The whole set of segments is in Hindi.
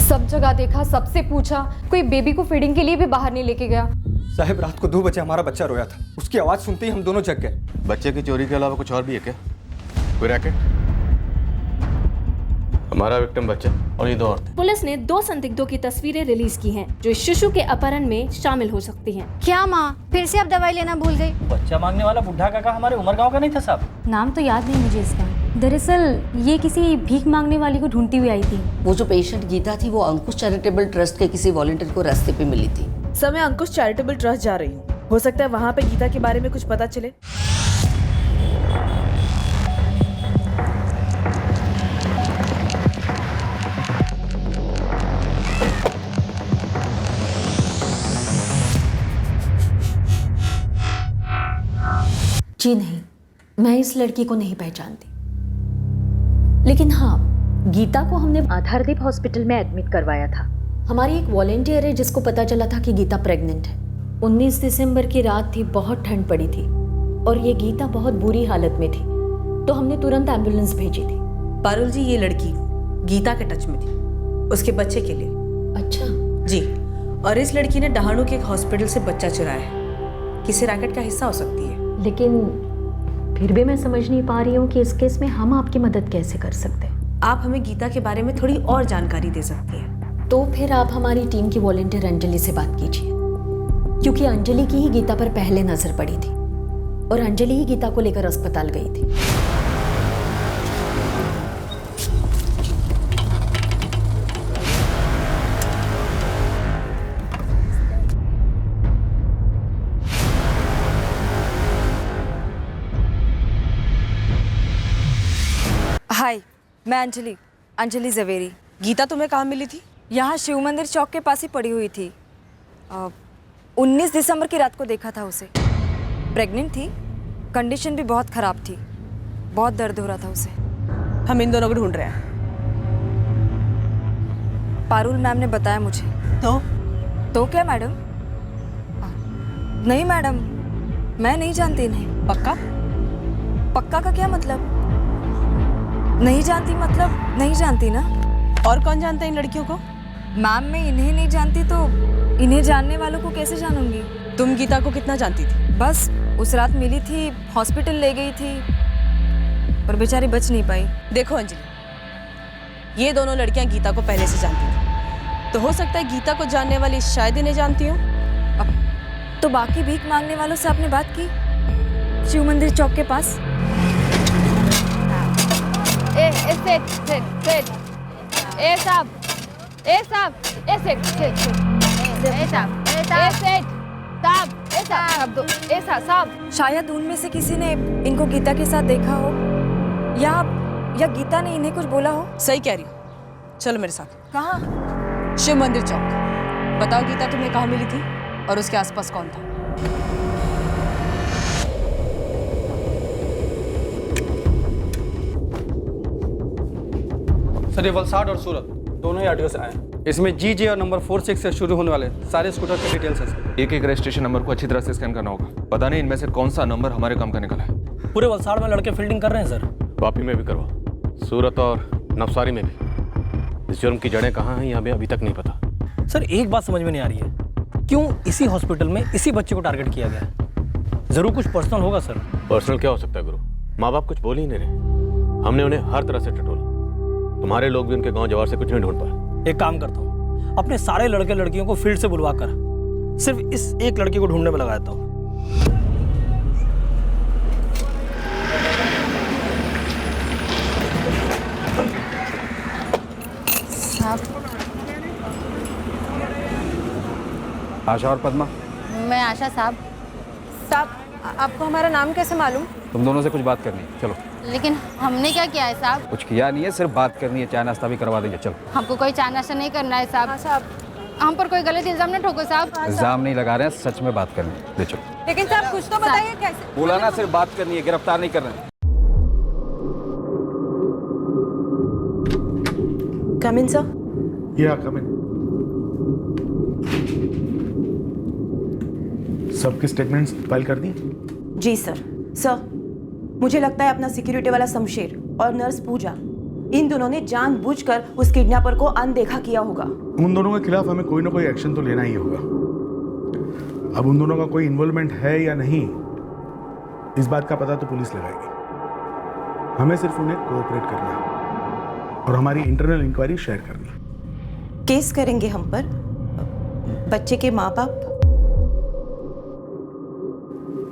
सब जगह देखा, सबसे पूछा, कोई बेबी को फीडिंग के लिए भी बाहर नहीं लेके गया। साहब रात को 2 बजे हमारा बच्चा रोया था, उसकी आवाज सुनते ही हम दोनों जग गए। बच्चे की चोरी के अलावा कुछ और भी है क्या? कोई रैकेट? हमारा विक्टिम बच्चा और ये 2 औरतें। पुलिस ने 2 संदिग्धों की तस्वीरें रिलीज की हैं, जो इस शिशु के अपहरण में शामिल हो सकती हैं। क्या माँ, फिर से आप दवाई लेना भूल गई? बच्चा मांगने वाला बुढ़ा काका हमारे उमरगांव का नहीं था साहब? नाम तो याद नहीं मुझे इसका। दरअसल ये किसी भीख मांगने वाली को ढूंढती हुई आई थी। वो जो पेशेंट गीता थी वो अंकुश चैरिटेबल ट्रस्ट के किसी वॉलंटियर को रास्ते पे मिली थी। समय अंकुश चैरिटेबल ट्रस्ट जा रही हूँ, हो सकता है वहाँ पे गीता के बारे में कुछ पता चले। जी नहीं, मैं इस लड़की को नहीं पहचानती, लेकिन हाँ, गीता को हमने आधारदीप हॉस्पिटल में एडमिट करवाया था। हमारी एक वॉलेंटियर है जिसको पता चला था कि गीता प्रेग्नेंट है। 19 दिसंबर की रात थी, बहुत ठंड पड़ी थी और ये गीता बहुत बुरी हालत में थी, तो हमने तुरंत एम्बुलेंस भेजी थी। पारुल जी, ये लड़की गीता के टच में थी, उसके बच्चे के लिए। अच्छा जी, और इस लड़की ने डहाणू के एक हॉस्पिटल से बच्चा चुराया है, किसी रैकेट का हिस्सा हो सकती है। लेकिन फिर भी मैं समझ नहीं पा रही हूँ कि इस केस में हम आपकी मदद कैसे कर सकते हैं। आप हमें गीता के बारे में थोड़ी और जानकारी दे सकती हैं। तो फिर आप हमारी टीम की वॉलंटियर अंजलि से बात कीजिए, क्योंकि अंजलि की ही गीता पर पहले नजर पड़ी थी और अंजलि ही गीता को लेकर अस्पताल गई थी। हाय, मैं अंजलि जवेरी। गीता तुम्हें कहाँ मिली थी? यहाँ शिव मंदिर चौक के पास ही पड़ी हुई थी। 19 दिसंबर की रात को देखा था उसे। प्रेग्नेंट थी, कंडीशन भी बहुत ख़राब थी, बहुत दर्द हो रहा था उसे। हम इन दोनों को ढूंढ रहे हैं। पारुल मैम ने बताया मुझे। तो क्या मैडम? नहीं मैडम, मैं नहीं जानती इन्हें। पक्का? पक्का का क्या मतलब? नहीं जानती मतलब नहीं जानती ना। और कौन जानता है इन लड़कियों को? मैम, मैं इन्हें नहीं जानती तो इन्हें जानने वालों को कैसे जानूंगी? तुम गीता को कितना जानती थी? बस उस रात मिली थी, हॉस्पिटल ले गई थी और बेचारी बच नहीं पाई। देखो अंजलि, ये दोनों लड़कियां गीता को पहले से जानती थी, तो हो सकता है गीता को जानने वाली शायद इन्हें जानती हो। अब तो बाकी भीख मांगने वालों से आपने बात की शिव मंदिर चौक के पास? शायद उनमें से किसी ने इनको गीता के साथ देखा हो या गीता ने इन्हें कुछ बोला हो। सही कह रही हो, चलो मेरे साथ। कहाँ? शिव मंदिर चौक। बताओ गीता तुम्हें कहाँ मिली थी और उसके आसपास कौन था? सर ये वलसाड और सूरत दोनों ही आरटीओ से आए हैं। इसमें GJ और नंबर 46 से शुरू होने वाले सारे स्कूटर के डिटेल्स हैं सर। एक रजिस्ट्रेशन नंबर को अच्छी तरह से स्कैन करना होगा। पता नहीं इनमें से कौन सा नंबर हमारे काम का निकला है। पूरे वलसाड़ में लड़के फील्डिंग कर रहे हैं सर। वापी में भी करवा, सूरत और नवसारी में भी। इस जुर्म की जड़ें कहाँ हैं यहाँ अभी तक नहीं पता। सर एक बात समझ में नहीं आ रही है, क्यों इसी हॉस्पिटल में इसी बच्चे को टारगेट किया गया है? जरूर कुछ पर्सनल होगा सर। पर्सनल क्या हो सकता है गुरु? माँ बाप कुछ बोल ही नहीं रहे। हमने उन्हें हर तरह से टटोला। तुम्हारे लोग भी उनके गांव जवार से कुछ नहीं ढूंढ पाए। एक काम करता हूँ, अपने सारे लड़के लड़कियों को फील्ड से बुलवा कर सिर्फ इस एक लड़के को ढूंढने में लगाता हूँ। आशा और पद्मा। मैं आशा साहब। साहब, आपको हमारा नाम कैसे मालूम? तुम दोनों से कुछ बात करनी है, चलो। लेकिन हमने क्या किया है साहब? कुछ किया नहीं है, सिर्फ बात करनी है, चाय नाश्ता भी करवा देंगे, चलो। हमको कोई चाय नाश्ता नहीं करना है साहब। साहब, हम पर कोई गलत इल्जाम न ठोको साहब। इल्जाम नहीं लगा रहे हैं, सच में बात करनी है, ले चलो। लेकिन साहब कुछ तो बताइए कैसे? बोला ना, सिर्फ बात करनी है, गिरफ्तार नहीं करना है। कम इन सर। या कम इन। सबके स्टेटमेंट्स फाइल कर दी? जी सर। सर, मुझे लगता है अपना सिक्योरिटी वाला शमशेर और नर्स पूजा इन दोनों ने जानबूझकर उस किडनैपर को अनदेखा किया होगा। उन दोनों के खिलाफ हमें कोई ना कोई एक्शन तो लेना ही होगा। अब उन दोनों का कोई इन्वॉल्वमेंट है या नहीं, इस बात का पता तो पुलिस लगाएगी। हमें सिर्फ उन्हें कोऑपरेट करना है और हमारी इंटरनल इंक्वायरी शेयर करनी है। केस करेंगे हम पर? बच्चे के माँ बाप?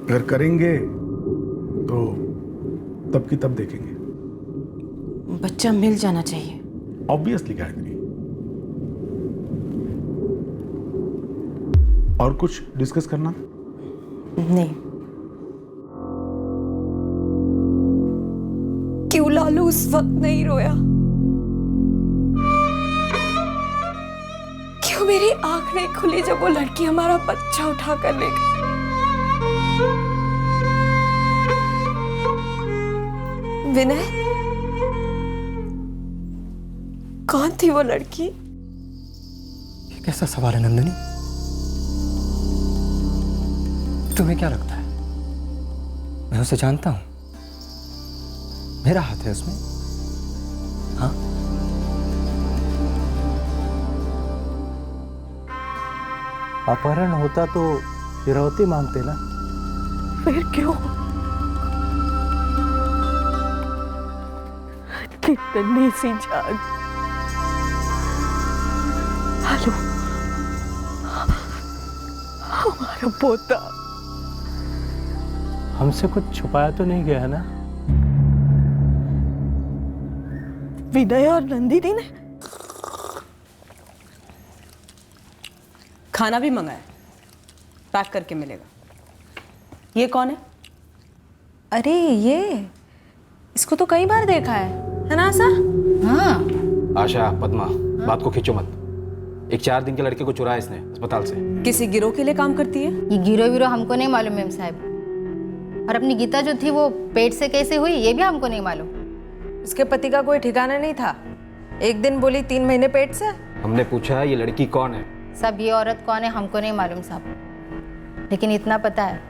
अगर करेंगे तो तब की तब देखेंगे। बच्चा मिल जाना चाहिए। ऑब्वियसली गायत्री। और कुछ डिस्कस करना? नहीं। क्यों लालू उस वक्त नहीं रोया? क्यों मेरी आंख नहीं खुली जब वो लड़की हमारा बच्चा उठा कर ले गई? विनय, कौन थी वो लड़की? ये कैसा सवाल है नंदिनी? तुम्हें क्या लगता है मैं उसे जानता हूं? मेरा हाथ है उसमें? हाँ? अपहरण होता तो फिरौती मांगते ना। फिर क्यों? कितनी सी जान। हेलो, हमारा पोता। हमसे कुछ छुपाया तो नहीं गया है ना? विनय और नंदिनी ने खाना भी मंगाया, पैक करके मिलेगा। ये कौन है? अरे ये, इसको तो कई बार देखा है ना आशा? हाँ। आशा, पद्मा, बात को खींचो मत। एक 4 दिन के लड़के को चुराया इसने अस्पताल से। किसी गिरोह के लिए काम करती है? ये गिरो विरो हमको नहीं मालूम मैम साहब। और अपनी गीता जो थी वो पेट से कैसे हुई ये भी हमको नहीं मालूम। उसके पति का कोई ठिकाना नहीं था। एक दिन बोली 3 महीने पेट से। हमने पूछा ये लड़की कौन है? सब ये औरत कौन है हमको नहीं मालूम साहब, लेकिन इतना पता है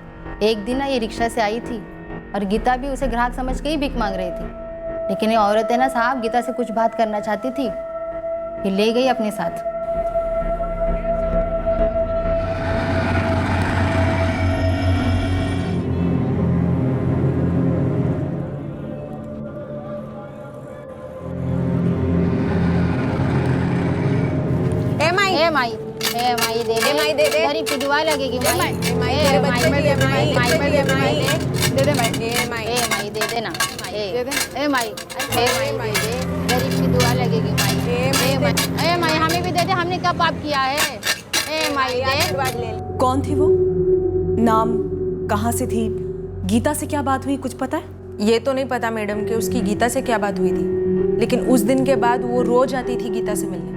एक दिन ना ये रिक्शा से आई थी और गीता भी उसे ग्राहक समझ के ही भीख मांग रही थी। लेकिन ये औरत है ना साहब, गीता से कुछ बात करना चाहती थी, ये ले गई अपने साथ। माई दे दे, माई दे दे, गरीब की दुआ लगेगी माई। माई दे दे, माई दे दे, माई दे दे ना, दे दे। ए माई दे, गरीब की दुआ लगेगी माई। ए माई हमें भी दे दे, हमने क्या पाप किया है? ए माई दे। कौन थी वो? नाम, कहाँ से थी? गीता से क्या बात हुई, कुछ पता है? ये तो नहीं पता मैडम कि उसकी गीता से क्या बात हुई थी, लेकिन उस दिन के बाद वो रोज आती थी गीता से मिलने।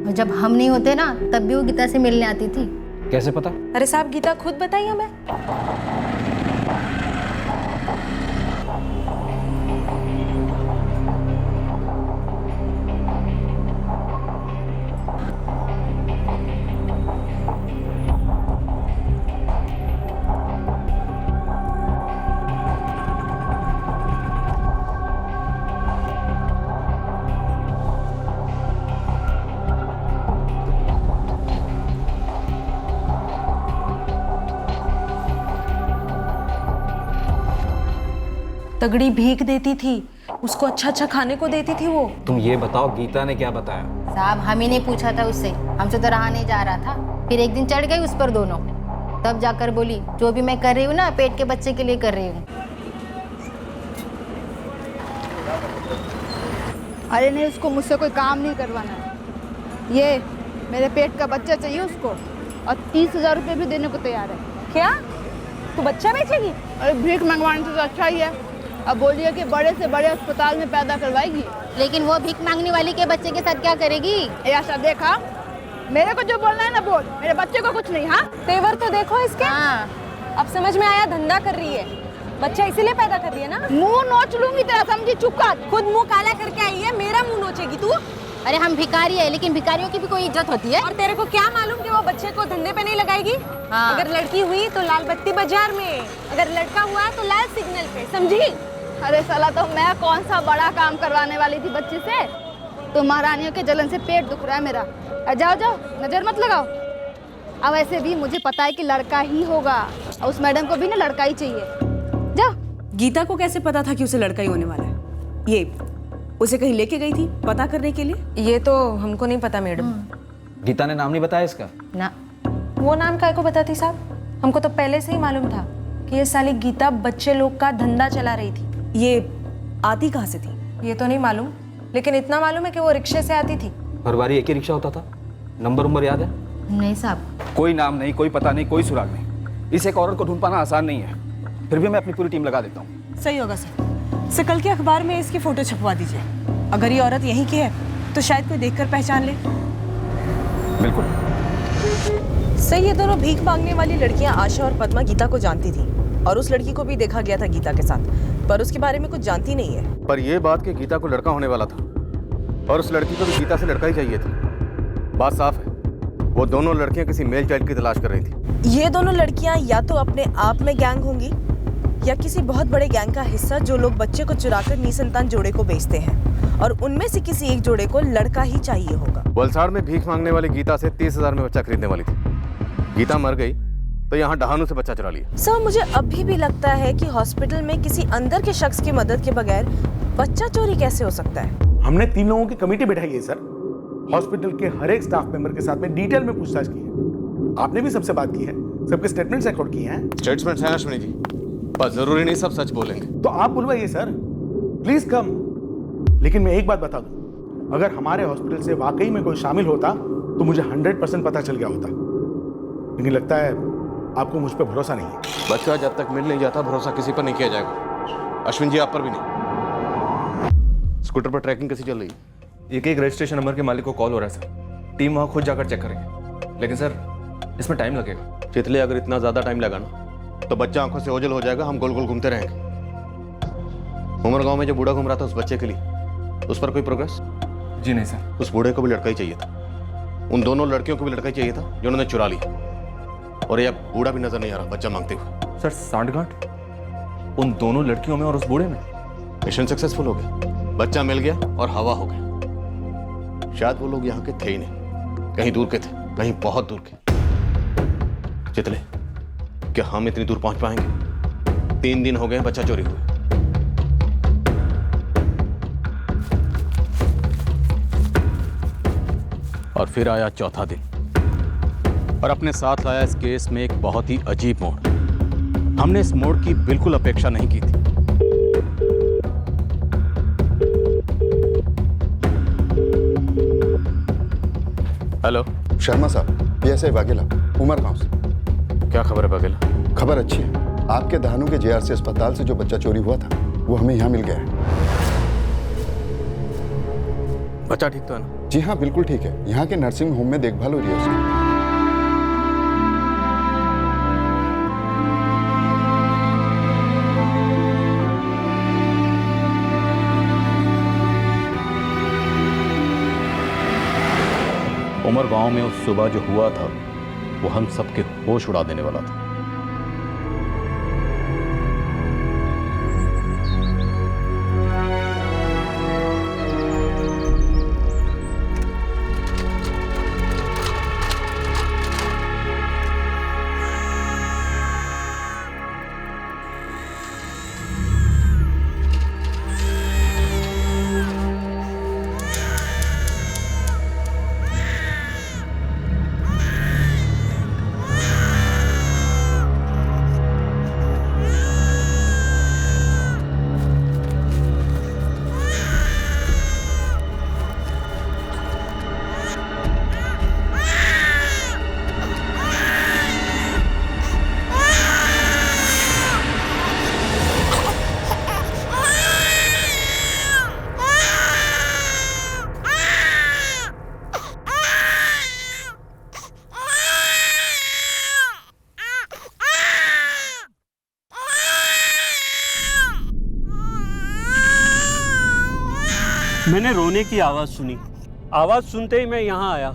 जब हम नहीं होते ना तब भी वो गीता से मिलने आती थी। कैसे पता? अरे साहब, गीता खुद बताई हमें। तगड़ी भीख देती थी, उसको अच्छा अच्छा खाने को देती थी वो। तुम ये बताओ गीता ने क्या बताया? साहब हम ही ने पूछा था उससे, हमसे तो रहा नहीं जा रहा था। फिर एक दिन चढ़ गई उस पर दोनों, तब जाकर बोली जो भी मैं कर रही हूँ ना पेट के बच्चे के लिए कर रही हूँ। अरे नहीं, उसको मुझसे कोई काम नहीं करवाना है। ये मेरे पेट का बच्चा चाहिए उसको, और 30,000 रुपये भी देने को तैयार है। क्या तू बच्चा बेचेगी? अरे भीख मंगवाने से तो अच्छा ही है। अब बोलिए कि बड़े से बड़े अस्पताल में पैदा करवाएगी। लेकिन वो भीख मांगने वाली के बच्चे के साथ क्या करेगी? ऐसा देखा, मेरे को जो बोलना है ना बोल, मेरे बच्चे को कुछ नहीं। हाँ, तेवर तो देखो इसके। हाँ। अब समझ में आया, धंधा कर रही है, बच्चा इसीलिए पैदा कर रही है ना। मुंह नोच लूंगी तेरा, समझी? चुप कर। खुद मुंह काला करके आई है, मेरा मुंह नोचेगी तू? अरे हम भिखारी है, लेकिन भिखारियों की भी कोई इज्जत होती है। और तेरे को क्या मालूम कि वो बच्चे को धंधे पे नहीं लगाएगी? हाँ। अगर लड़की हुई तो लाल बत्ती बाजार में, अगर लड़का हुआ तो लाल सिग्नल पे, समझी? अरे साला, तो मैं कौन सा बड़ा काम करवाने वाली थी बच्चे से? तो महारानियों के जलन से पेट दुख रहा है मेरा। जाओ जाओ, नजर मत लगाओ। अब वैसे भी मुझे पता है कि लड़का ही होगा, और उस मैडम को भी ना लड़का ही चाहिए। जाओ। गीता को कैसे पता था कि उसे लड़का ही होने वाला है? ये उसे कहीं लेके गई थी पता करने के लिए? ये तो हमको नहीं पता मैडम। गीता ने नाम नहीं बताया इसका? ना। वो नाम काय को बताती साहब? हमको तो पहले से ही मालूम था कि ये साली गीता बच्चे लोग का धंधा चला रही थी। ये आती कहाँ से थी? ये तो नहीं मालूम, लेकिन इतना मालूम है कि वो रिक्शे से आती थी। हर बारी एक ही रिक्शा होता था? नंबर याद है? नहीं साहब। कोई नाम नहीं, कोई पता नहीं, कोई सुराग नहीं। इस एक औरत को ढूंढ पाना आसान नहीं है, फिर भी मैं अपनी पूरी टीम लगा देता हूँ। सही होगा सर। कल के अखबार में इसकी फोटो छपवा दीजिए। अगर ये औरत यहीं की है तो शायद कोई देखकर पहचान ले। बिल्कुल सही। ये दोनों भीख मांगने वाली लड़कियां आशा और पद्मा गीता को जानती थी, और उस लड़की को भी देखा गया था गीता के साथ, पर उसके बारे में कुछ जानती नहीं है। पर यह बात कि गीता को लड़का होने वाला था और उस लड़की को भी गीता से लड़का ही चाहिए था, बात साफ है। वो दोनों लड़कियां किसी मेल चाइल्ड की तलाश कर रही थी। ये दोनों लड़कियां या तो अपने आप में गैंग होंगी या किसी बहुत बड़े गैंग का हिस्सा, जो लोग बच्चे को चुराकर निसंतान जोड़े को बेचते हैं, और उनमें से किसी एक जोड़े को लड़का ही चाहिए होगा। वलसाड़ में भीख मांगने वाली गीता से 30,000 में बच्चा खरीदने वाली थी। गीता मर गई तो यहाँ डहानू से बच्चा चुरा लिया। सर, मुझे अभी भी लगता है कि हॉस्पिटल में किसी अंदर के शख्स की मदद के बगैर बच्चा चोरी कैसे हो सकता है? हमने 3 लोगों की कमेटी बैठाई है सर। हॉस्पिटल के हर एक स्टाफ मेंबर के साथ में डिटेल में पूछताछ की है। आपने भी सबसे बात की है, सबके स्टेटमेंट्स रिकॉर्ड किए हैं। स्टेटमेंट्स हैं अश्विनी जी, पर जरूरी नहीं सब सच बोलेंगे। तो आप बुलवाइए सर, प्लीज कम। लेकिन मैं एक बात बता दूं, अगर हमारे हॉस्पिटल से वाकई में कोई शामिल होता तो मुझे 100% पता चल गया होता। लेकिन लगता है आपको मुझ पर भरोसा नहीं है। बच्चा जब तक मिल नहीं जाता भरोसा किसी पर नहीं किया जाएगा। अश्विन जी, आप पर भी नहीं। स्कूटर पर ट्रैकिंग कैसी चल रही है? एक रजिस्ट्रेशन नंबर के मालिक को कॉल हो रहा है सर। टीम वहाँ खुद जाकर चेक करेंगे, लेकिन सर इसमें टाइम लगेगा। चितले, अगर इतना ज्यादा टाइम लगा ना तो बच्चा आंखों से ओझल हो जाएगा, हम गोल गोल घूमते रहेंगे। उमर गांव में जो बूढ़ा घूम रहा था उस बच्चे के लिए, उस पर कोई प्रोग्रेस? जी नहीं सर। उस बूढ़े को भी लड़का ही चाहिए था, उन दोनों लड़कियों को भी लड़का ही चाहिए था जो उन्होंने चुरा लिया, और ये बूढ़ा भी नजर नहीं आ रहा बच्चा मांगते हुए। सर, सांठगांठ उन दोनों लड़कियों में और उस बूढ़े में। मिशन सक्सेसफुल हो गया, बच्चा मिल गया और हवा हो गया। शायद वो लोग यहाँ के थे ही नहीं, कहीं दूर के थे, कहीं बहुत दूर के। चितले, क्या हम इतनी दूर पहुंच पाएंगे? 3 दिन हो गए बच्चा चोरी हुए। और फिर आया चौथा दिन, और अपने साथ लाया इस केस में एक बहुत ही अजीब मोड़। हमने इस मोड़ की बिल्कुल अपेक्षा नहीं की थी। हेलो, शर्मा साहब, पीएसआई वाघेला, उमर गांव से। क्या खबर है वाघेला? खबर अच्छी है। आपके दहानू के जेआरसी अस्पताल से जो बच्चा चोरी हुआ था वो हमें यहाँ मिल गया है। बच्चा ठीक तो है ना? जी हाँ, बिल्कुल ठीक है। यहाँ के नर्सिंग होम में देखभाल हो रही है उसकी। उमर गांव में उस सुबह जो हुआ था वो हम सबके होश उड़ा देने वाला था। मैंने रोने की आवाज सुनी। आवाज सुनते ही मैं यहाँ आया,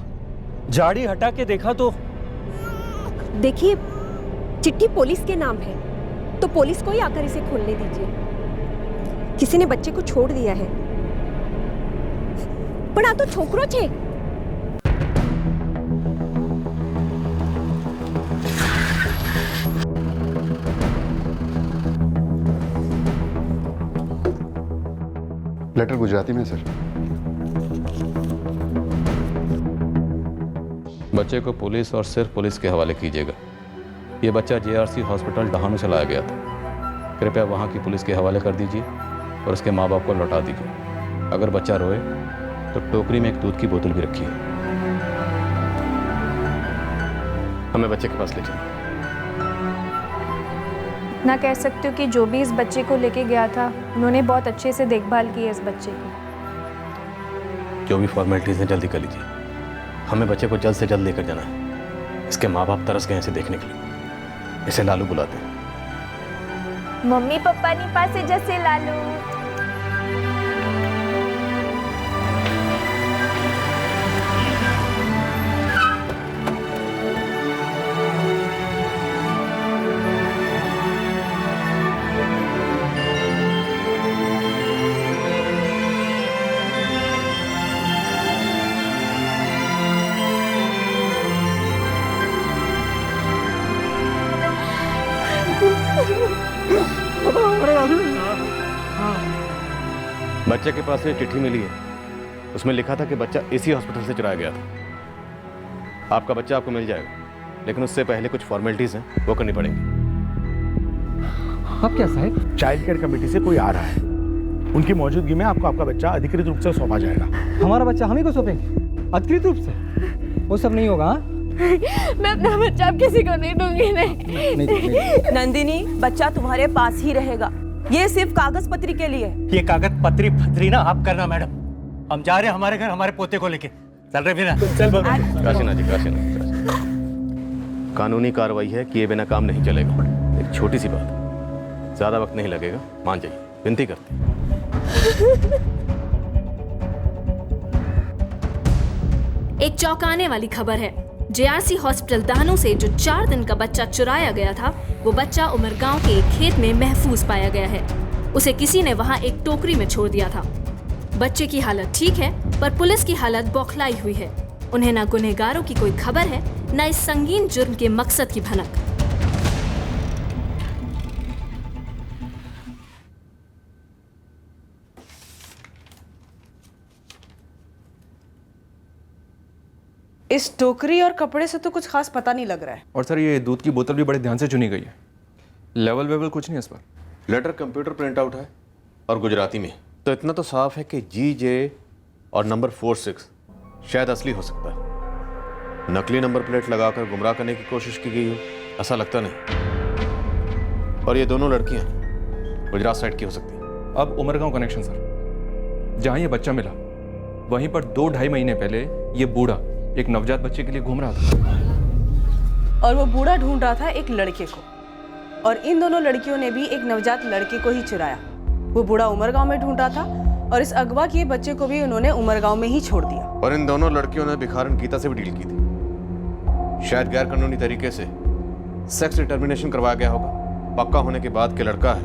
झाड़ी हटा के देखा तो। देखिए, चिट्ठी पुलिस के नाम है तो पुलिस को ही आकर इसे खोलने दीजिए। किसी ने बच्चे को छोड़ दिया है। પણ આ તો છોકરો છે। लेटर गुजराती में सर। बच्चे को पुलिस और सिर्फ पुलिस के हवाले कीजिएगा। ये बच्चा जेआरसी हॉस्पिटल डहानू से लाया गया था। कृपया वहाँ की पुलिस के हवाले कर दीजिए और उसके माँ बाप को लौटा दीजिए। अगर बच्चा रोए तो टोकरी में एक दूध की बोतल भी रखी है। हमें बच्चे के पास ले चलो। ना कह सकते हो कि जो भी इस बच्चे को लेके गया था उन्होंने बहुत अच्छे से देखभाल की है इस बच्चे की। जो भी फॉर्मेलिटीज हैं जल्दी कर लीजिए। हमें बच्चे को जल्द से जल्द लेकर जाना है। इसके माँ बाप तरस गए इसे देखने के लिए। इसे लालू बुलाते हैं। मम्मी पप्पा नी पासे जैसे लालू। बच्चे के पास ये चिट्ठी मिली है। उसमें लिखा था कि बच्चा इसी हॉस्पिटल से चुराया गया था। आपका बच्चा आपको मिल जाएगा, लेकिन उससे पहले कुछ फॉर्मेलिटीज हैं वो करनी पड़ेंगी। अब क्या साहब? चाइल्ड केयर कमेटी से कोई आ रहा है। उनकी मौजूदगी में आपको आपका बच्चा अधिकृत रूप से सौंपा जाएगा। हमारा बच्चा हम ही को सौंपेंगे अधिकृत रूप से? वो सब नहीं होगा। मैं अपना बच्चा अब किसी को नहीं दूंगी। नहीं। नंदिनी, बच्चा तुम्हारे पास ही रहेगा। ये सिर्फ कागज पत्री के लिए। ये कागज पत्री फतरी ना आप करना मैडम। हम जा रहे हैं हमारे घर हमारे पोते को लेके। चल रहे बिना। चल काशीनाथ जी, काशीनाथ। कानूनी कार्रवाई है कि ये बिना काम नहीं चलेगा। एक छोटी सी बात, ज्यादा वक्त नहीं लगेगा, मान जाइए, विनती करते हैं। एक चौंकाने वाली खबर है। जेआरसी हॉस्पिटल दहानू से जो 4 दिन का बच्चा चुराया गया था, वो बच्चा उमरगांव के एक खेत में महफूज पाया गया है। उसे किसी ने वहां एक टोकरी में छोड़ दिया था। बच्चे की हालत ठीक है, पर पुलिस की हालत बौखलाई हुई है। उन्हें ना गुनहगारों की कोई खबर है, न इस संगीन जुर्म के मकसद की भनक। इस टोकरी और कपड़े से तो कुछ खास पता नहीं लग रहा है। और सर ये दूध की बोतल भी बड़े ध्यान से चुनी गई है। लेवल वेवल कुछ नहीं है इस पर। लेटर कंप्यूटर प्रिंट आउट है और गुजराती में। तो इतना तो साफ है कि GJ और नंबर 46 शायद असली हो सकता है। नकली नंबर प्लेट लगाकर गुमराह करने की कोशिश की गई हो, ऐसा लगता नहीं। और ये दोनों लड़कियां गुजरात साइड की हो सकती हैं। अब उमरगांव कनेक्शन सर, जहां ये बच्चा मिला वहीं पर 2-2.5 महीने पहले ये बूढ़ा एक नवजात बच्चे के लिए घूम रहा था। और वो बूढ़ा ढूंढ रहा था एक लड़के को, और इन दोनों लड़कियों ने भी एक नवजात लड़के को ही चुराया। वो बूढ़ा उमरगांव में ढूंढ रहा था और इस अगवा किए बच्चे को भी उन्होंने उमरगांव में ही छोड़ दिया। और इन दोनों लड़कियों ने भिखारन गीता से भी डील की थी। शायद गैर कानूनी तरीके से सेक्स डिटर्मिनेशन करवाया गया होगा। पक्का होने के बाद कि लड़का है,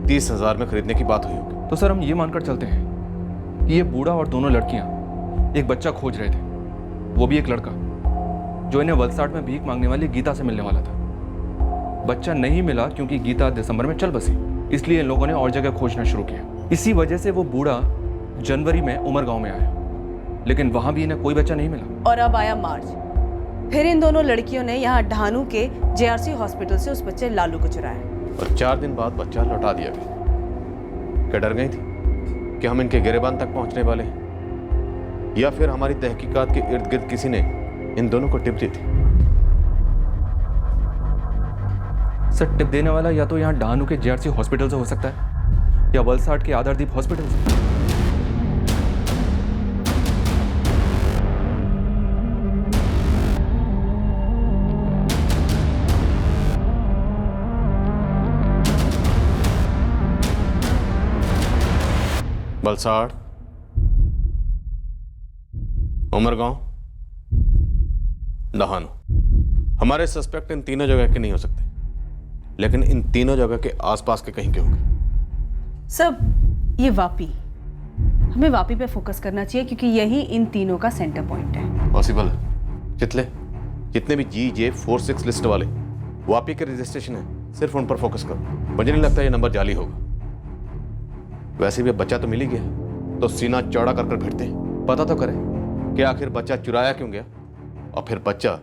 30,000 में खरीदने की बात हुई होगी। तो सर हम ये मानकर चलते हैं कि ये बूढ़ा और दोनों लड़कियां एक बच्चा खोज रहे थे, वो भी एक लड़का जो इन्हें वलसाड में भीख मांगने वाली गीता से मिलने वाला था। बच्चा नहीं मिला क्योंकि गीता दिसंबर में चल बसी, इसलिए इन लोगों ने और जगह खोजना शुरू किया। इसी वजह से वो बूढ़ा जनवरी में उमरगांव में आया, लेकिन वहां भी इन्हें कोई बच्चा नहीं मिला। और अब आया मार्च, फिर इन दोनों लड़कियों ने यहाँ ढानू के जेआरसी हॉस्पिटल से उस बच्चे लालू को चुराया और 4 दिन बाद बच्चा लौटा दिया गया। क्या डर गई थी कि हम इनके गिरेबान तक पहुंचने वाले हैं, या फिर हमारी तहकीकात के इर्द गिर्द किसी ने इन दोनों को टिप दी थी? सर टिप देने वाला या तो यहाँ ढानू के जेआरसी हॉस्पिटल से हो सकता है या वलसाड के आधारदीप हॉस्पिटल से। वलसाड, उमरगांव, दहानू। हमारे सस्पेक्ट इन तीनों जगह के नहीं हो सकते, लेकिन इन तीनों जगह के आसपास के कहीं के होंगे। सब ये वापी, हमें वापी पे फोकस करना चाहिए क्योंकि यही इन तीनों का सेंटर पॉइंट है। पॉसिबल है। चितले, जितने भी GJ46 लिस्ट वाले वापी के रजिस्ट्रेशन है, सिर्फ उन पर फोकस करो। मुझे नहीं लगता ये नंबर जाली होगा। वैसे भी अब बच्चा तो मिल ही गया, तो सीना चौड़ा कर कर भिड़ते पता तो करें कि आखिर बच्चा चुराया क्यों गया और फिर बच्चा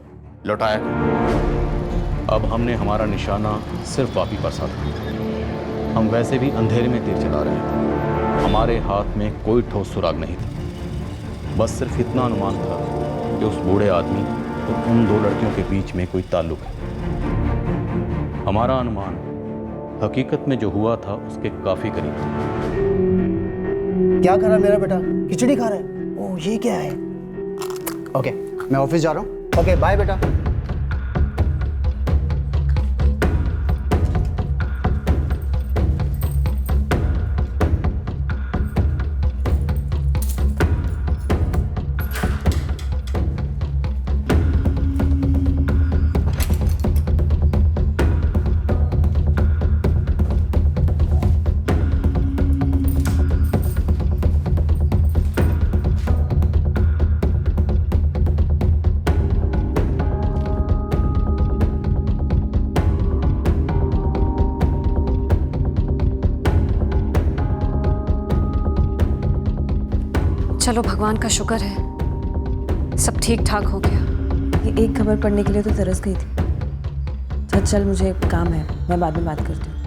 लौटाया क्यों। अब हमने हमारा निशाना सिर्फ वापी पर साधा। हम वैसे भी अंधेरे में तीर चला रहे थे, हमारे हाथ में कोई ठोस सुराग नहीं था। बस सिर्फ इतना अनुमान था कि उस बूढ़े आदमी और उन दो लड़कियों के बीच में कोई ताल्लुक है। हमारा अनुमान हकीकत में जो हुआ था उसके काफी करीब था। क्या कर रहा है मेरा बेटा? खिचड़ी खा रहा है? ओह, ये क्या है? ओके, मैं ऑफिस जा रहा हूँ। ओके, बाय बेटा। चलो भगवान का शुक्र है सब ठीक ठाक हो गया। ये एक खबर पढ़ने के लिए तो तरस गई थी। चल मुझे काम है, मैं बाद में बात करती हूँ।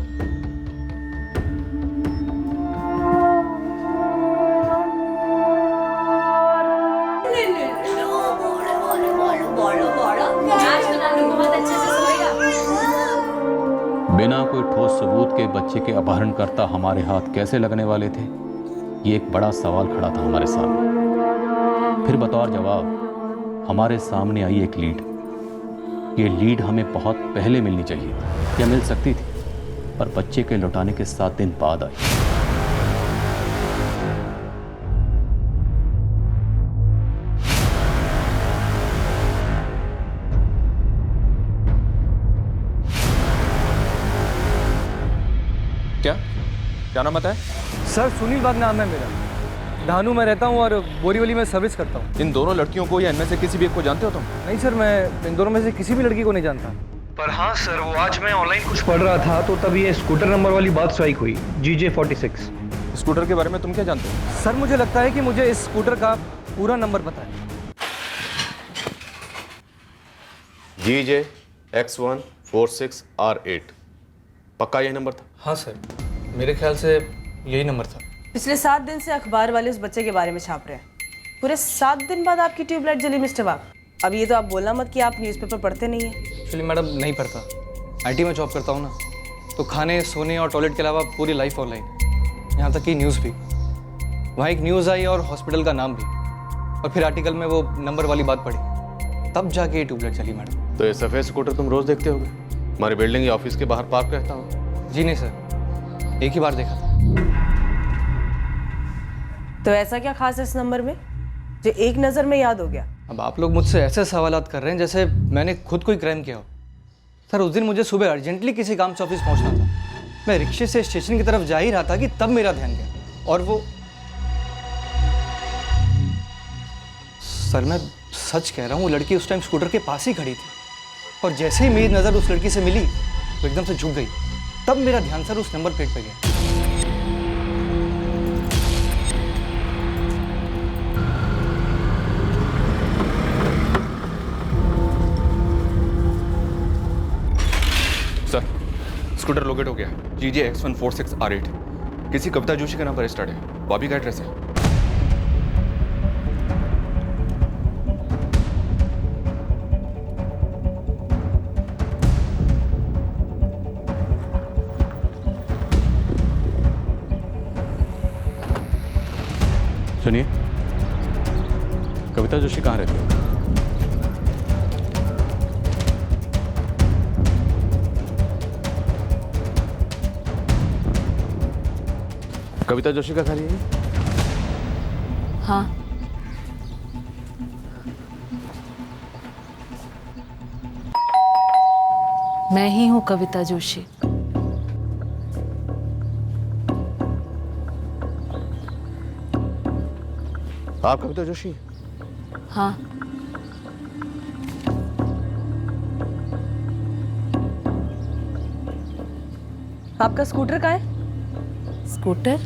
बिना कोई ठोस सबूत के बच्चे के अपहरणकर्ता हमारे हाथ कैसे लगने वाले थे, ये एक बड़ा सवाल खड़ा था हमारे सामने। फिर बतौर जवाब हमारे सामने आई एक लीड। ये लीड हमें बहुत पहले मिलनी चाहिए थी या मिल सकती थी, पर बच्चे के लौटाने के 7 दिन बाद आई। क्या नाम बताए? सर सुनील बाग नाम है मेरा। धानू में रहता हूँ और बोरीवली में सर्विस करता हूँ। इन दोनों लड़कियों को या इनमें से किसी भी एक को जानते हो तुम? नहीं सर, मैं इन दोनों में से किसी भी लड़की को नहीं जानता। पर हाँ सर, वो आज मैं ऑनलाइन कुछ पढ़ रहा था तो तब ये स्कूटर नंबर वाली बात स्ट्राइक हुई, GJ46। स्कूटर के बारे में तुम क्या जानते हो? सर मुझे लगता है कि मुझे इस स्कूटर का पूरा नंबर पता है। GJ X146R8, पक्का यही नंबर था? हाँ सर, मेरे ख्याल से यही नंबर था। पिछले 7 दिन से अखबार वाले उस बच्चे के बारे में छाप रहे हैं। पूरे 7 दिन बाद आपकी ट्यूबलाइट जली मिस्टर बाग। अब ये तो आप बोलना मत कि आप न्यूज़पेपर पढ़ते नहीं हैं। एक्चुअली मैडम नहीं पढ़ता, IT में जॉब करता हूँ ना, तो खाने सोने और टॉयलेट के अलावा पूरी लाइफ ऑनलाइन, यहाँ तक कि न्यूज़ भी। वहाँ एक न्यूज़ आई और हॉस्पिटल का नाम भी, और फिर आर्टिकल में वो नंबर वाली बात पढ़ी, तब जाके ये ट्यूबलाइट चली मैडम। तो ये सफ़ेद स्कूटर तुम रोज़ देखते होगे? हमारी बिल्डिंग या ऑफिस के बाहर पार्क रहता हो? जी नहीं सर, एक ही बार देखा था। तो ऐसा क्या खास है इस नंबर में जो एक नज़र में याद हो गया? अब आप लोग मुझसे ऐसे सवालात कर रहे हैं जैसे मैंने खुद कोई क्राइम किया हो। सर उस दिन मुझे सुबह अर्जेंटली किसी काम से ऑफिस पहुंचना था। मैं रिक्शे से स्टेशन की तरफ जा ही रहा था कि तब मेरा ध्यान गया, और वो सर मैं सच कह रहा हूँ, वो लड़की उस टाइम स्कूटर के पास ही खड़ी थी, और जैसे ही मेरी नज़र उस लड़की से मिली तो एकदम से झुक गई। तब मेरा ध्यान सर उस नंबर प्लेट पे गया। सर स्कूटर लोकेट हो गया, GJ X146R8। किसी कविता जोशी का नाम पर रजिस्टर्ड है। वापी का एड्रेस है। सुनिए, कविता जोशी कहाँ रहती है? कविता जोशी का घर यही? हाँ। मैं ही हूँ कविता जोशी। आप कविता जोशी? हाँ। आपका स्कूटर कहाँ है? स्कूटर?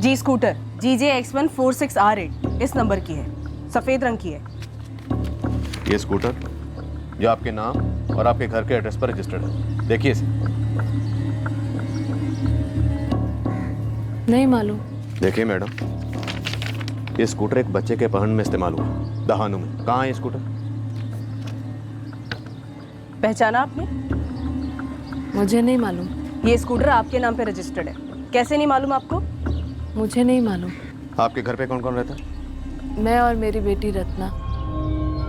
जी स्कूटर GJ-X146R8 इस नंबर की है, सफेद रंग की है। ये स्कूटर जो आपके नाम और आपके घर के एड्रेस पर रजिस्टर्ड है, देखिए इसे। नहीं मालूम। देखिए मैडम, ये स्कूटर एक बच्चे के अपहरण में इस्तेमाल हुआ, दहानू में। कहाँ है ये स्कूटर? पहचाना आपने? मुझे नहीं मालूम। ये स्कूटर आपके नाम पे रजिस्टर्ड है, कैसे नहीं मालूम आपको? मुझे नहीं मालूम। आपके घर पे कौन कौन रहता है? मैं और मेरी बेटी रत्ना।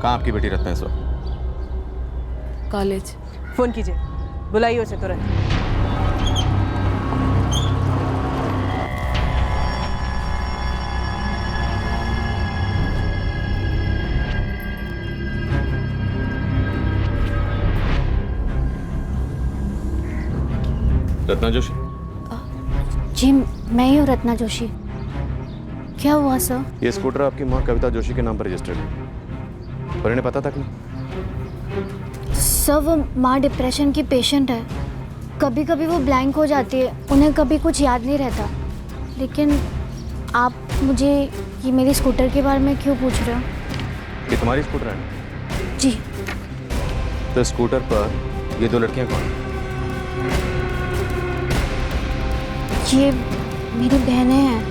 कहाँ आपकी बेटी रत्ना है इस वक्त? कॉलेज। फोन कीजिए, बुलाइए उसे तुरंत। रत्ना जोशी? जी मैं ही हूँ रत्ना जोशी। क्या हुआ सर? ये स्कूटर आपकी माँ कविता जोशी के नाम पर रजिस्टर्ड है, पर इन्हें पता तक नहीं। सर वो माँ डिप्रेशन की पेशेंट है, कभी कभी वो ब्लैंक हो जाती है, उन्हें कभी कुछ याद नहीं रहता। लेकिन आप मुझे ये मेरी स्कूटर के बारे में क्यों पूछ रहे हो? ये तुम्हारी स्कूटर है? जी। तो स्कूटर पर ये दो लड़कियां कौन? ये मेरी बहनें हैं,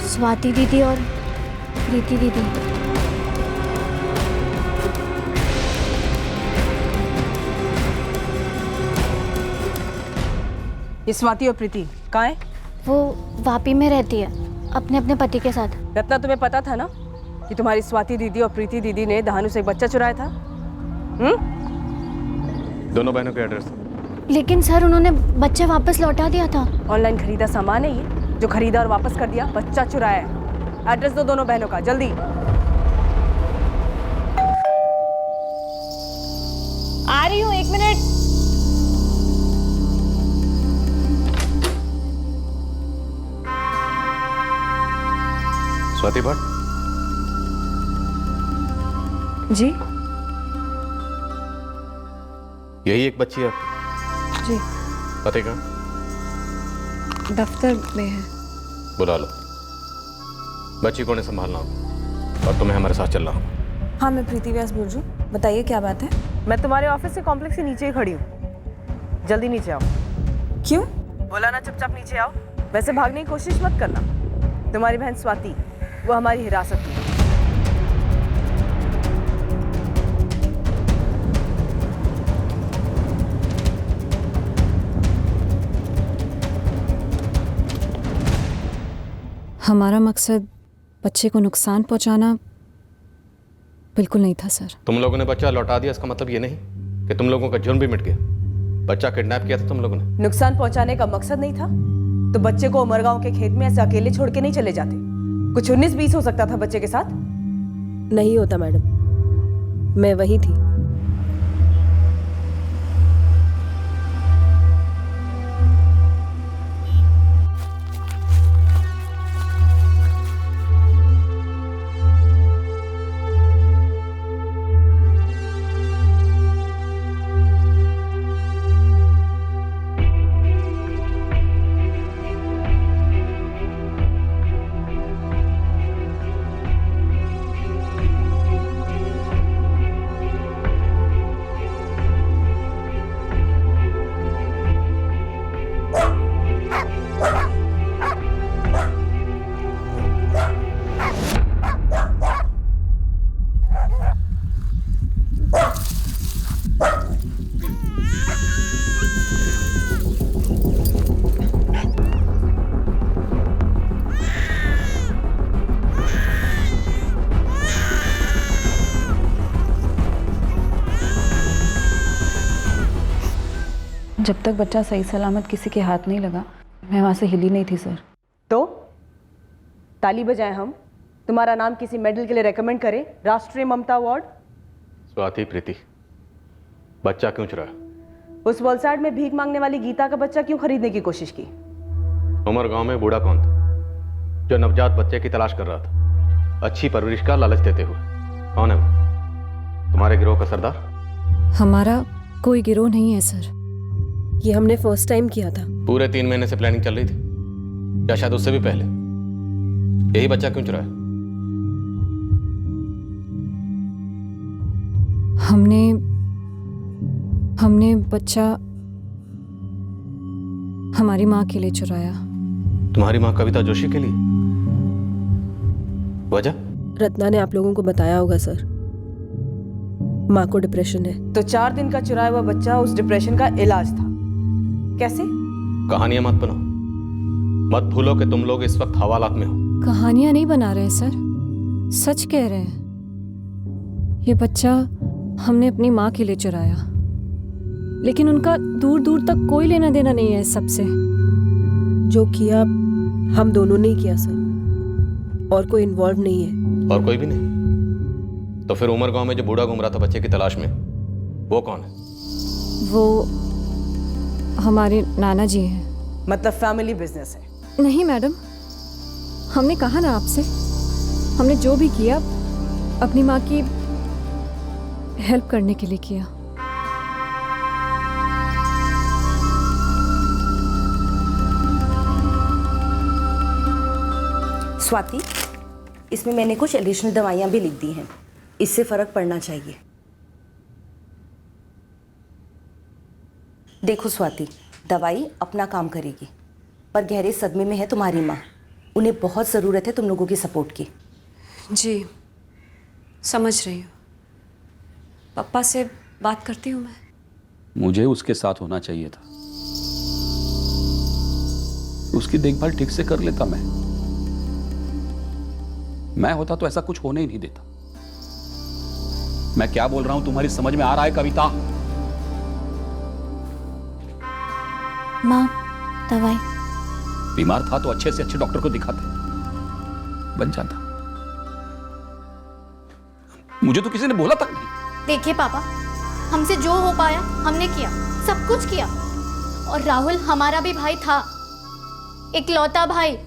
स्वाति दीदी और प्रीति दीदी। ये स्वाति और प्रीति कहाँ है? वो वापी में रहती है अपने अपने पति के साथ। रत्ना तुम्हें पता था ना कि तुम्हारी स्वाति दीदी और प्रीति दीदी ने दहानू से एक बच्चा चुराया था? दोनों बहनों के एड्रेस? लेकिन सर उन्होंने बच्चा वापस लौटा दिया था। ऑनलाइन खरीदा सामान है ये, जो खरीदा और वापस कर दिया, बच्चा चुराया है। एड्रेस दो दोनों बहनों का, जल्दी। आ रही हूँ, 1 मिनट। स्वाति भट्ट? जी यही एक बच्ची है आपकी? जी। पते का? दफ्तर में है। बुला लो। बच्ची को ने संभालना होगा और तुम्हें हमारे साथ चलना होगा। हाँ मैं प्रीति व्यास बोल रही हूँ, बताइए क्या बात है? मैं तुम्हारे ऑफिस से कॉम्प्लेक्स के नीचे ही खड़ी हूँ, जल्दी नीचे आओ। क्यों? बोला ना चुपचाप नीचे आओ। वैसे भागने की कोशिश मत करना, तुम्हारी बहन स्वाति वो हमारी हिरासत में है। हमारा मकसद बच्चे को नुकसान पहुंचाना बिल्कुल नहीं था सर। तुम लोगों ने बच्चा लौटा दिया, इसका मतलब ये नहीं कि तुम लोगों का जुर्म भी मिट गया। बच्चा किडनैप किया था तुम लोगों ने। नुकसान पहुंचाने का मकसद नहीं था तो बच्चे को उमरगांव के खेत में ऐसे अकेले छोड़ के नहीं चले जाते। कुछ 19-20 हो सकता था बच्चे के साथ। नहीं होता मैडम, मैं वही थी। जब तक बच्चा सही सलामत किसी के हाथ नहीं लगा, मैं वहाँ से हिली नहीं थी सर। तो ताली बजाएं हम, तुम्हारा नाम किसी मेडल के लिए रेकमेंड करें, राष्ट्रीय ममता अवार्ड। स्वाति, प्रीति, बच्चा क्यों चुराया? उस वलसाड में भीख मांगने वाली गीता का बच्चा क्यों खरीदने की कोशिश की? उमर गांव में बूढ़ा कौन था जो नवजात बच्चे की तलाश कर रहा था? अच्छी परवरिश का लालच देते हुए। कौन है वो? तुम्हारे गिरोह का सरदार? हमारा कोई गिरोह नहीं है सर। ये हमने फर्स्ट टाइम किया था। पूरे 3 महीने से प्लानिंग चल रही थी, या शायद उससे भी पहले? यही बच्चा क्यों चुराया? हमने बच्चा हमारी माँ के लिए चुराया। तुम्हारी माँ कविता जोशी के लिए? वजह? रत्ना ने आप लोगों को बताया होगा सर, माँ को डिप्रेशन है, तो 4 दिन का चुराया हुआ बच्चा उस डिप्रेशन का इलाज था। कैसे? कहानियां मत बनाओ, मत भूलो कि तुम लोग इस वक्त हवालात में हो। कहानियां नहीं बना रहे सर, सच कह रहे हैं। ये बच्चा हमने अपनी माँ के लिए चुराया, लेकिन उनका दूर दूर तक कोई लेना देना नहीं है इस सबसे। जो किया हम दोनों ने किया सर, और कोई इन्वॉल्व नहीं है। और कोई भी नहीं? तो फिर उमर गांव में जो बूढ़ा घूम रहा था बच्चे की तलाश में, वो कौन है? वो हमारे नाना जी हैं। मतलब फैमिली बिजनेस है? नहीं मैडम, हमने कहा ना आपसे, हमने जो भी किया अपनी माँ की हेल्प करने के लिए किया। स्वाति, इसमें मैंने कुछ एडिशनल दवाइयाँ भी लिख दी हैं, इससे फर्क पड़ना चाहिए। देखो स्वाति, दवाई अपना काम करेगी, पर गहरे सदमे में है तुम्हारी माँ, उन्हें बहुत ज़रूरत है तुम लोगों की सपोर्ट की। जी समझ रही हूँ, पापा से बात करती हूँ मैं। मुझे उसके साथ होना चाहिए था, उसकी देखभाल ठीक से कर लेता। मैं होता तो ऐसा कुछ होने ही नहीं देता। मैं क्या बोल रहा हूं तुम्हारी समझ में आ रहा है कविता? माँ, दवाई। बीमार था तो अच्छे से अच्छे डॉक्टर को दिखाते, बन जाता। मुझे तो किसी ने बोला तक नहीं। देखिए पापा, हमसे जो हो पाया हमने किया, सब कुछ किया। और राहुल हमारा भी भाई था, इकलौता भाई।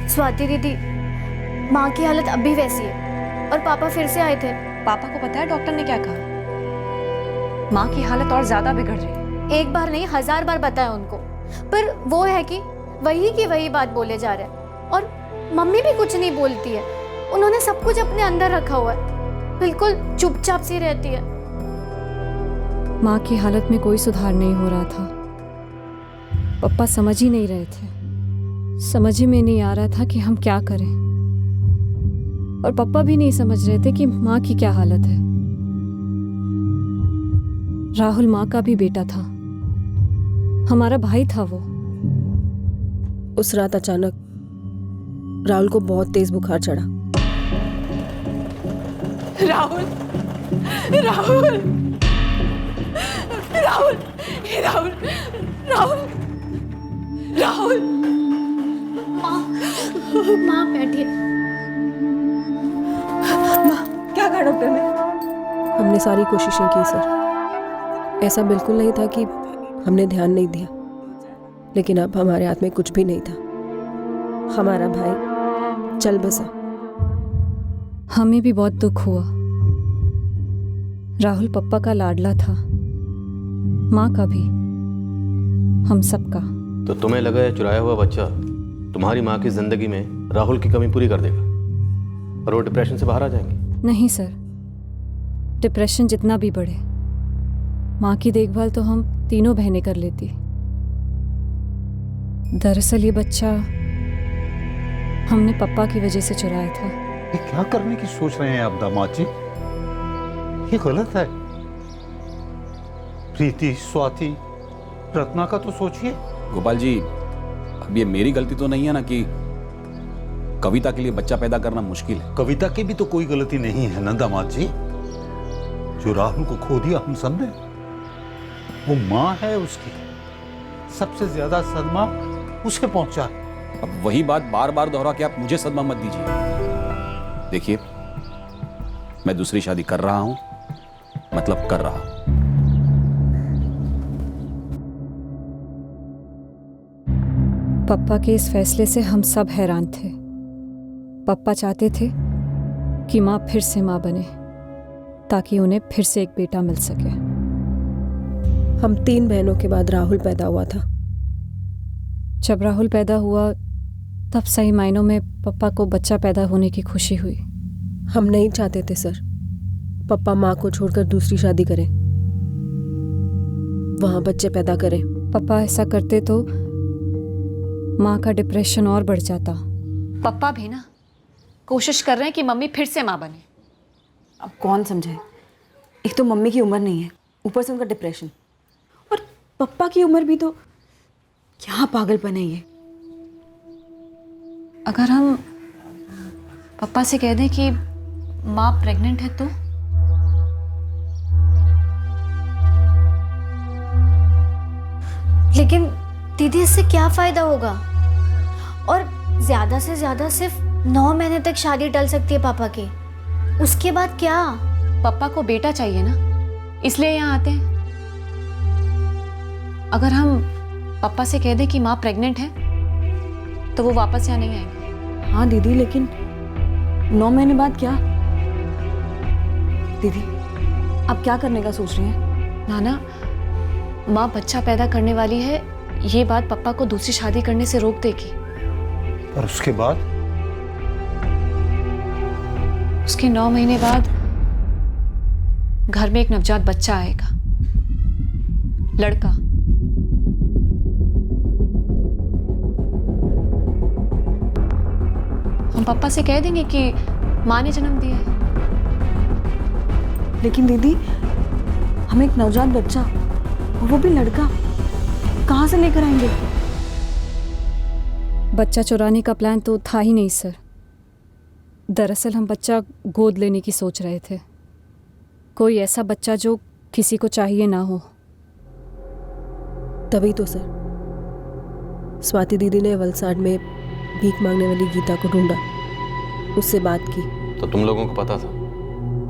स्वाति दीदी, माँ की हालत अब भी वैसी है और पापा फिर से आए थे। पापा को पता है डॉक्टर ने क्या कहा? माँ की हालत और ज्यादा बिगड़ रही है। एक बार नहीं 1000 बार बताया उनको, पर वो है कि वही की वही बात बोले जा रहे हैं। और मम्मी भी कुछ नहीं बोलती है, उन्होंने सब कुछ अपने अंदर रखा हुआ है, बिल्कुल चुपचाप सी रहती है। माँ की हालत में कोई सुधार नहीं हो रहा था। पापा समझ ही नहीं रहे थे, समझ ही में नहीं आ रहा था कि हम क्या करें। और पापा भी नहीं समझ रहे थे कि माँ की क्या हालत है। राहुल माँ का भी बेटा था, हमारा भाई था वो। उस रात अचानक राहुल को बहुत तेज बुखार चढ़ा। राहुल, राहुल, राहुल, राहुल, राहुल, राहुल। माँ बैठिए। माँ, क्या कहा डॉक्टर ने? हमने सारी कोशिशें की सर, ऐसा बिल्कुल नहीं था कि हमने ध्यान नहीं दिया, लेकिन अब हमारे हाथ में कुछ भी नहीं था। हमारा भाई चल बसा। हमें भी बहुत दुख हुआ। राहुल पप्पा का लाडला था, माँ का भी, हम सबका। तो तुम्हें लगा है चुराया हुआ बच्चा तुम्हारी माँ की जिंदगी में राहुल की कमी पूरी कर देगा और वो डिप्रेशन से बाहर आ जाएंगे? नहीं सर, डिप्रेशन जितना भी बढ़े, माँ की देखभाल तो हम तीनों बहनें कर लेती। दरअसल ये बच्चा हमने पप्पा की वजह से चुराया था। ये क्या करने की सोच रहे हैं आप दामाद जी? ये गलत है। प्रीति, स्वाति, रत्ना का तो सोचिए। गोपाल जी, अब ये मेरी गलती तो नहीं है ना कि कविता के लिए बच्चा पैदा करना मुश्किल है। कविता की भी तो कोई गलती नहीं है ना दामाद जी। जो राहुल को खो दिया हम सब ने, वो माँ है उसकी, सबसे ज्यादा सदमा उसे पहुंचा। अब वही बात बार बार दोहरा के आप मुझे सदमा मत दीजिए। देखिए, मैं दूसरी शादी कर रहा हूं, मतलब कर रहा हूं। पप्पा के इस फैसले से हम सब हैरान थे। पापा चाहते थे कि माँ फिर से माँ बने, ताकि उन्हें फिर से एक बेटा मिल सके। हम 3 बहनों के बाद राहुल पैदा हुआ था। जब राहुल पैदा हुआ तब सही मायनों में पापा को बच्चा पैदा होने की खुशी हुई। हम नहीं चाहते थे सर, पापा माँ को छोड़कर दूसरी शादी करें, वहां बच्चे पैदा करें। पापा ऐसा करते तो माँ का डिप्रेशन और बढ़ जाता। पापा भी ना कोशिश कर रहे हैं कि मम्मी फिर से माँ बने। अब कौन समझे, एक तो मम्मी की उम्र नहीं है, ऊपर से उनका डिप्रेशन, और पापा की उम्र भी तो क्या पागलपन है ये। अगर हम पापा से कह दें कि माँ प्रेग्नेंट है तो? लेकिन दीदी इससे क्या फायदा होगा? और ज्यादा से ज्यादा सिर्फ 9 महीने तक शादी टल सकती है पापा की, उसके बाद क्या? पापा को बेटा चाहिए ना, इसलिए यहाँ आते हैं। अगर हम पापा से कह दें कि माँ प्रेग्नेंट है तो वो वापस यहाँ नहीं आएंगे। हाँ दीदी, लेकिन 9 महीने बाद क्या? दीदी आप क्या करने का सोच रही हैं? नाना, माँ बच्चा पैदा करने वाली है, ये बात पापा को दूसरी शादी करने से रोक देगी। और उसके बाद? उसके 9 महीने बाद घर में एक नवजात बच्चा आएगा, लड़का। हम पापा से कह देंगे कि माँ ने जन्म दिया है। लेकिन दीदी, हम एक नवजात बच्चा, और वो भी लड़का, कहाँ से लेकर आएंगे? बच्चा चुराने का प्लान तो था ही नहीं सर। दरअसल हम बच्चा गोद लेने की सोच रहे थे, कोई ऐसा बच्चा जो किसी को चाहिए ना हो। तभी तो सर स्वाति दीदी ने वलसाड में भीख मांगने वाली गीता को ढूंढा, उससे बात की। तो तुम लोगों को पता था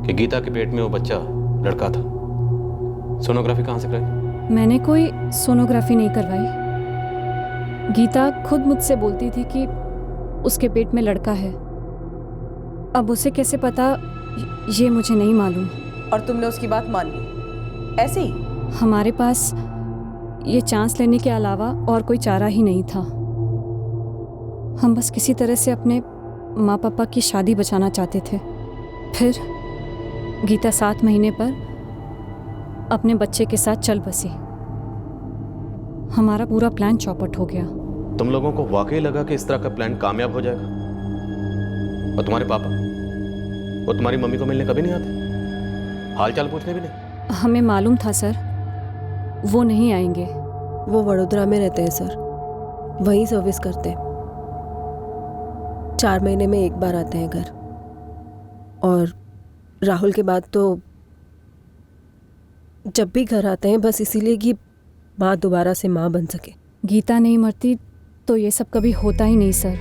कि गीता के पेट में वो बच्चा लड़का था? सोनोग्राफी कहाँ से कराई? मैंने कोई सोनोग्राफी नहीं करवाई। गीता खुद मुझसे बोलती थी कि उसके पेट में लड़का है। अब उसे कैसे पता ये मुझे नहीं मालूम। और तुमने उसकी बात मान ली ऐसे ही? हमारे पास ये चांस लेने के अलावा और कोई चारा ही नहीं था। हम बस किसी तरह से अपने माँ पापा की शादी बचाना चाहते थे। फिर गीता 7 महीने पर अपने बच्चे के साथ चल बसी। हमारा पूरा प्लान चौपट हो गया। तुम लोगों को वाकई लगा कि इस तरह का प्लान कामयाब हो जाएगा? और तुम्हारे पापा, वो तुम्हारी मम्मी को मिलने कभी नहीं आते? हाल चाल पूछने भी नहीं? हमें मालूम था सर, वो नहीं आएंगे। वो वडोदरा में रहते हैं सर, वहीं सर्विस करते हैं। 4 महीने में एक बार आते हैं घर। और राहुल के बाद तो जब भी घर आते हैं बस इसीलिए कि माँ दोबारा से माँ बन सके। गीता नहीं मरती तो ये सब कभी होता ही नहीं सर।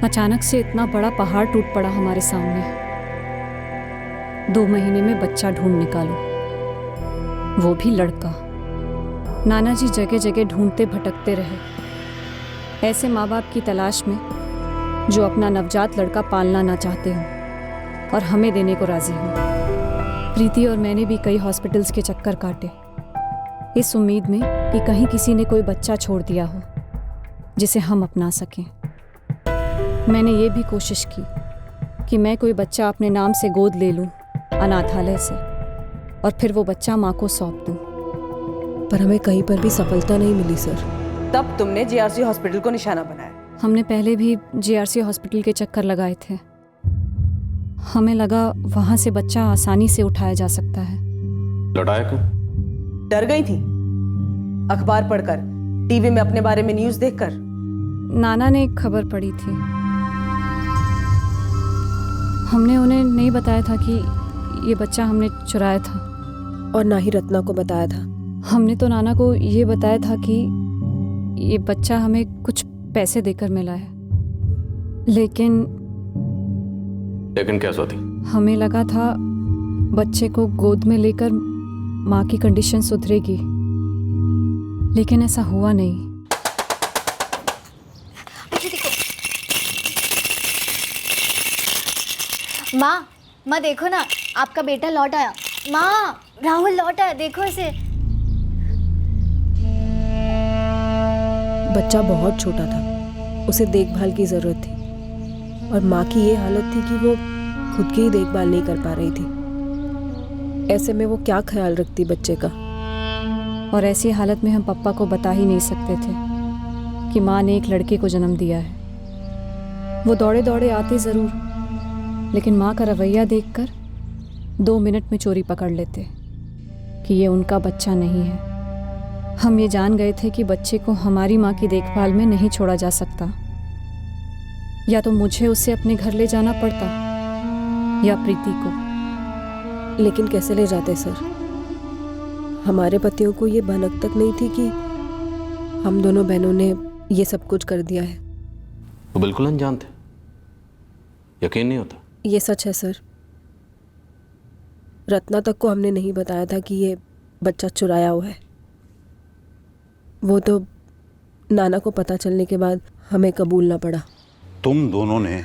अचानक से इतना बड़ा पहाड़ टूट पड़ा हमारे सामने। 2 महीने में बच्चा ढूंढ निकालो, वो भी लड़का। नाना जी जगह जगह ढूंढते भटकते रहे, ऐसे माँ बाप की तलाश में जो अपना नवजात लड़का पालना ना चाहते हो और हमें देने को राजी हो। प्रीति और मैंने भी कई हॉस्पिटल्स के चक्कर काटे, इस उम्मीद में कि कहीं किसी ने कोई बच्चा छोड़ दिया हो जिसे हम अपना सकें। मैंने ये भी कोशिश की कि मैं कोई बच्चा अपने नाम से गोद ले लूं अनाथालय से, और फिर वो बच्चा माँ को सौंप दूं। पर हमें कहीं पर भी सफलता नहीं मिली सर। तब तुमने जेआरसी हॉस्पिटल को निशाना बनाया? हमने पहले भी जेआरसी हॉस्पिटल के चक्कर लगाए थे। हमें लगा वहां से बच्चा आसानी से उठाया जा सकता है। लौटाया क्यों? डर गई थी अखबार पढ़कर, टीवी में अपने बारे में न्यूज़ देखकर? नाना ने एक खबर पढ़ी थी। हमने उन्हें नहीं बताया था कि ये बच्चा हमने चुराया था, और ना ही रत्ना को बताया था। हमने तो नाना को ये बताया था कि ये बच्चा हमें कुछ पैसे देकर मिला है। लेकिन क्या स्वाति? हमें लगा था बच्चे को गोद में लेकर माँ की कंडीशन सुधरेगी, लेकिन ऐसा हुआ नहीं। माँ देखो ना, आपका बेटा लौट आया। माँ, राहुल लौट आया, देखो इसे। बच्चा बहुत छोटा था, उसे देखभाल की ज़रूरत थी और माँ की ये हालत थी कि वो खुद की ही देखभाल नहीं कर पा रही थी। ऐसे में वो क्या ख्याल रखती बच्चे का। और ऐसी हालत में हम पप्पा को बता ही नहीं सकते थे कि माँ ने एक लड़के को जन्म दिया है। वो दौड़े दौड़े आते ज़रूर, लेकिन माँ का रवैया देखकर 2 मिनट में चोरी पकड़ लेते कि ये उनका बच्चा नहीं है। हम ये जान गए थे कि बच्चे को हमारी माँ की देखभाल में नहीं छोड़ा जा सकता। या तो मुझे उसे अपने घर ले जाना पड़ता या प्रीति को। लेकिन कैसे ले जाते सर? हमारे पतियों को ये भनक तक नहीं थी कि हम दोनों बहनों ने ये सब कुछ कर दिया है। वो बिल्कुल अनजान थे, यकीन नहीं होता। ये सच है सर। रत्ना तक को हमने नहीं बताया था कि ये बच्चा चुराया हुआ है। वो तो नाना को पता चलने के बाद हमें कबूलना पड़ा। तुम दोनों ने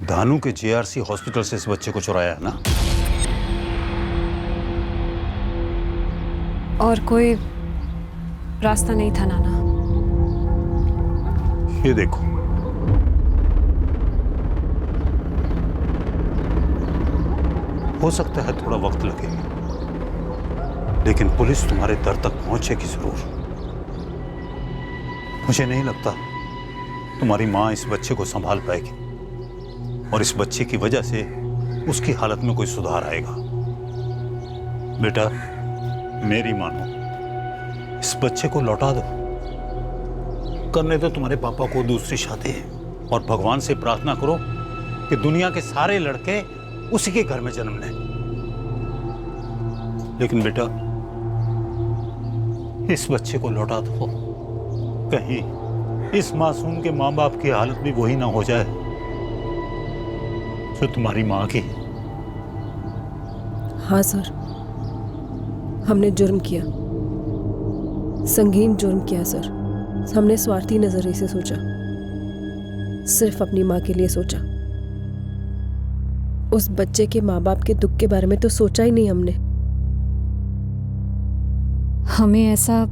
धानु के जेआरसी हॉस्पिटल से इस बच्चे को चुराया है ना? और कोई रास्ता नहीं था नाना। ये देखो, हो सकता है थोड़ा वक्त लगे, लेकिन पुलिस तुम्हारे दर तक पहुंचेगी जरूर। मुझे नहीं लगता तुम्हारी माँ इस बच्चे को संभाल पाएगी और इस बच्चे की वजह से उसकी हालत में कोई सुधार आएगा। बेटा, मेरी मानो, इस बच्चे को लौटा दो। करने दो तुम्हारे पापा को दूसरी शादी और भगवान से प्रार्थना करो कि दुनिया के सारे लड़के उसी के घर में जन्म लें। लेकिन बेटा, इस बच्चे को लौटा दो। कहीं इस मासूम के माँ बाप की हालत भी वही ना हो जाए जो तुम्हारी माँ की। हाँ सर, हमने जुर्म किया, संगीन जुर्म किया सर। हमने स्वार्थी नजरिए से सोचा, सिर्फ अपनी माँ के लिए सोचा। उस बच्चे के माँ बाप के दुख के बारे में तो सोचा ही नहीं हमने। हमें ऐसा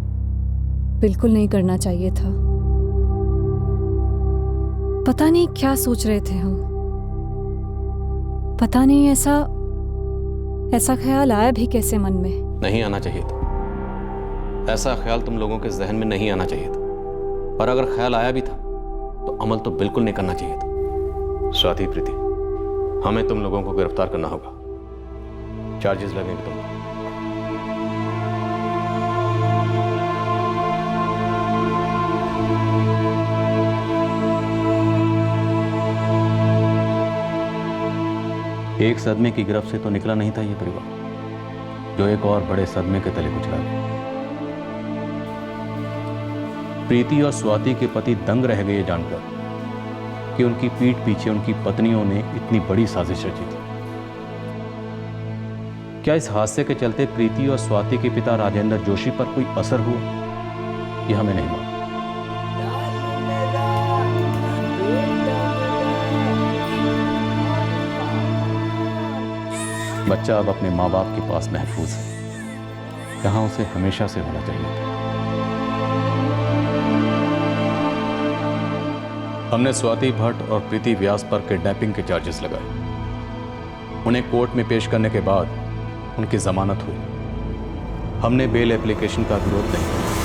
बिल्कुल नहीं करना चाहिए था। पता नहीं क्या सोच रहे थे हम। पता नहीं ऐसा ख्याल आया भी कैसे मन में। नहीं आना चाहिए था। ऐसा ख्याल तुम लोगों के जहन में नहीं आना चाहिए था। और अगर ख्याल आया भी था तो अमल तो बिल्कुल नहीं करना चाहिए था। स्वाति, प्रीति, हमें तुम लोगों को गिरफ्तार करना होगा। चार्जेस लगेंगे तुमको। एक सदमे की गिरफ्त से तो निकला नहीं था ये परिवार, जो एक और बड़े सदमे के तले कुचला गया। प्रीति और स्वाति के पति दंग रह गए जानकर कि उनकी पीठ पीछे उनकी पत्नियों ने इतनी बड़ी साजिश रची थी। क्या इस हादसे के चलते प्रीति और स्वाति के पिता राजेंद्र जोशी पर कोई असर हुआ, यह हमें नहीं मालूम। बच्चा अब अपने माँ बाप के पास महफूज है, जहां उसे हमेशा से होना चाहिए था। हमने स्वाति भट्ट और प्रीति व्यास पर किडनैपिंग के चार्जेस लगाए। उन्हें कोर्ट में पेश करने के बाद उनकी जमानत हुई। हमने बेल एप्लीकेशन का विरोध नहीं किया।